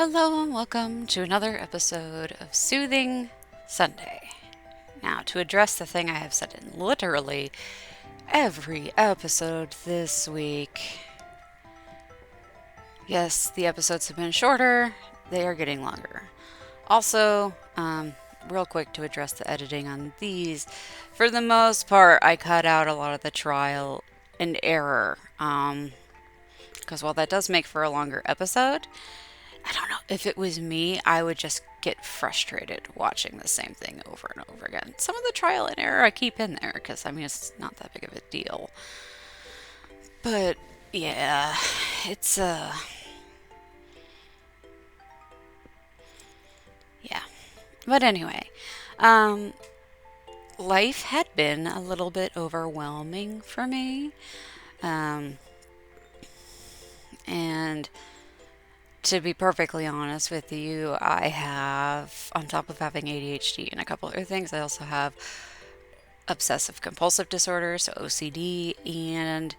Hello and welcome to another episode of Soothing Sunday. Now, to address the thing I have said in literally every episode this week, yes, the episodes have been shorter, they are getting longer. Also, real quick to address the editing on these, for the most part, I cut out a lot of the trial and error. Because while that does make for a longer episode, I don't know. If it was me, I would just get frustrated watching the same thing over and over again. Some of the trial and error I keep in there because, I mean, it's not that big of a deal. But, yeah, it's, yeah. But anyway, um, life had been a little bit overwhelming for me. Um, and to be perfectly honest with you, I have, on top of having ADHD and a couple other things, I also have obsessive compulsive disorder, so OCD, and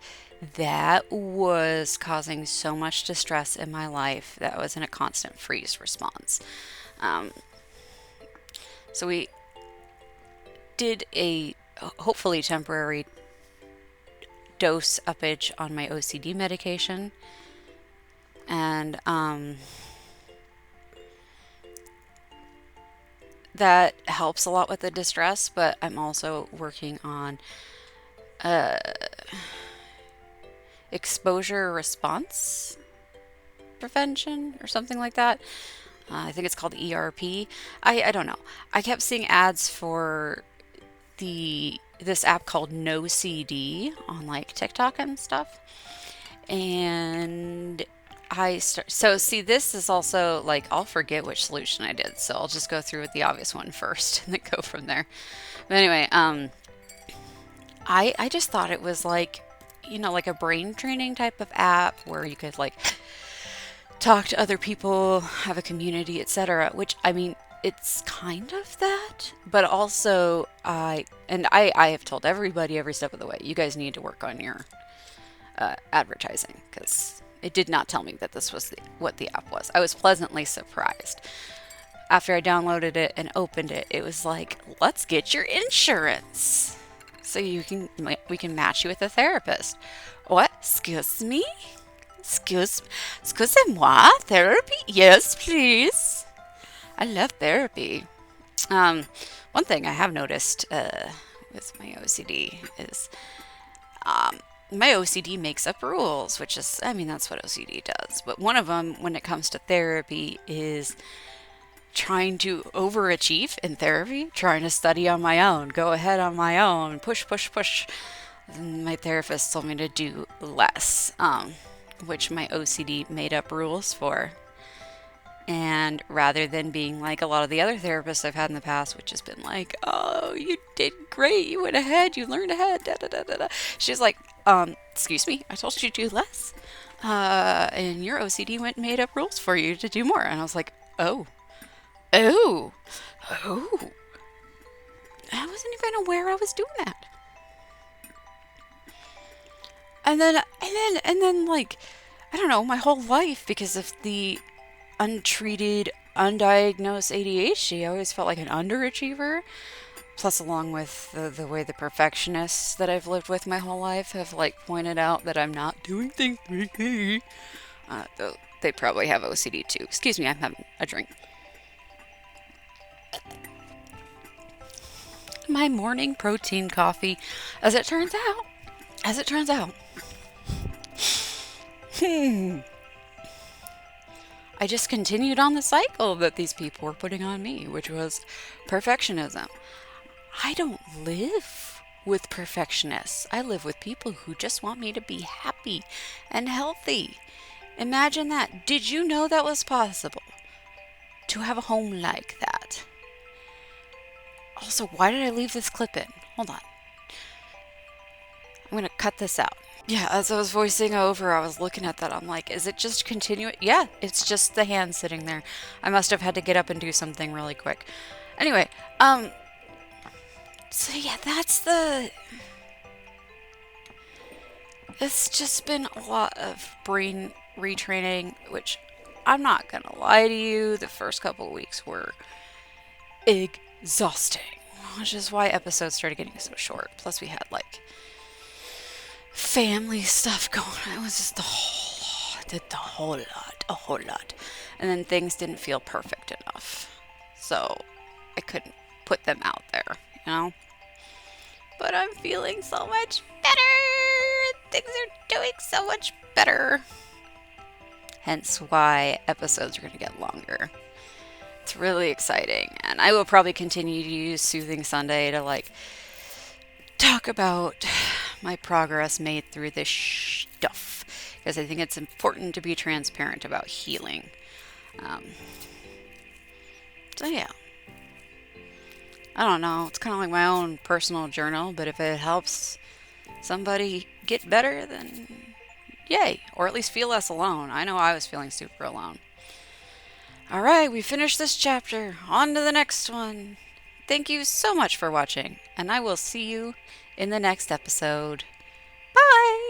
that was causing so much distress in my life that I was in a constant freeze response. Um, so we did a hopefully temporary dose uppage on my OCD medication, and that helps a lot with the distress, but I'm also working on uh, exposure response prevention or something like that. I think it's called ERP. I don't know. I kept seeing ads for this app called NoCD on like TikTok and stuff. And so see, this is also like I'll forget which solution I did, so I'll just go through with the obvious one first and then go from there. But anyway, I just thought it was like, like a brain training type of app where you could like talk to other people, have a community, etc. Which, I mean, it's kind of that, but also I have told everybody every step of the way, you guys need to work on your advertising because it did not tell me that this was what the app was. I was pleasantly surprised. After I downloaded it and opened it, it was like, let's get your insurance so we can match you with a therapist. What? Excuse me? Excusez-moi? Therapy? Yes, please. I love therapy. Um, One thing I have noticed with my OCD is um, my OCD makes up rules, which is, I mean, that's what OCD does. But one of them, when it comes to therapy, is trying to overachieve in therapy, trying to study on my own, go ahead on my own, push, push, push. And my therapist told me to do less, which my OCD made up rules for. And rather than being like a lot of the other therapists I've had in the past, which has been like, oh, you did great, you went ahead, you learned ahead, da da da da da. She's like, excuse me, I told you to do less. And your OCD went and made up rules for you to do more. And I was like, oh, oh, oh. I wasn't even aware I was doing that. And then, like, I don't know, my whole life, because of the untreated, undiagnosed ADHD, I always felt like an underachiever. Plus, along with the way the perfectionists that I've lived with my whole life have like pointed out that I'm not doing things right. Though they probably have OCD too. Excuse me, I'm having a drink. My morning protein coffee, as it turns out, as it turns out. I just continued on the cycle that these people were putting on me, which was perfectionism. I don't live with perfectionists. I live with people who just want me to be happy and healthy. Imagine that. Did you know that was possible? To have a home like that. Also, why did I leave this clip in? Hold on. I'm going to cut this out. Yeah, as I was voicing over, I was looking at that. I'm like, is it just continue? Yeah, it's just the hand sitting there. I must have had to get up and do something really quick. Anyway, so yeah, it's just been a lot of brain retraining, which I'm not gonna lie to you, the first couple of weeks were exhausting, which is why episodes started getting so short. Plus, we had like family stuff going on. It was just a whole lot. And then things didn't feel perfect enough. So I couldn't put them out there, you know? But I'm feeling so much better. Things are doing so much better. Hence why episodes are going to get longer. It's really exciting. And I will probably continue to use Soothing Sunday to like talk about my progress made through this stuff. Because I think it's important to be transparent about healing. Um, so yeah. I don't know. It's kind of like my own personal journal, but if it helps somebody get better, then yay. Or at least feel less alone. I know I was feeling super alone. All right, we finished this chapter. On to the next one. Thank you so much for watching, and I will see you in the next episode. Bye!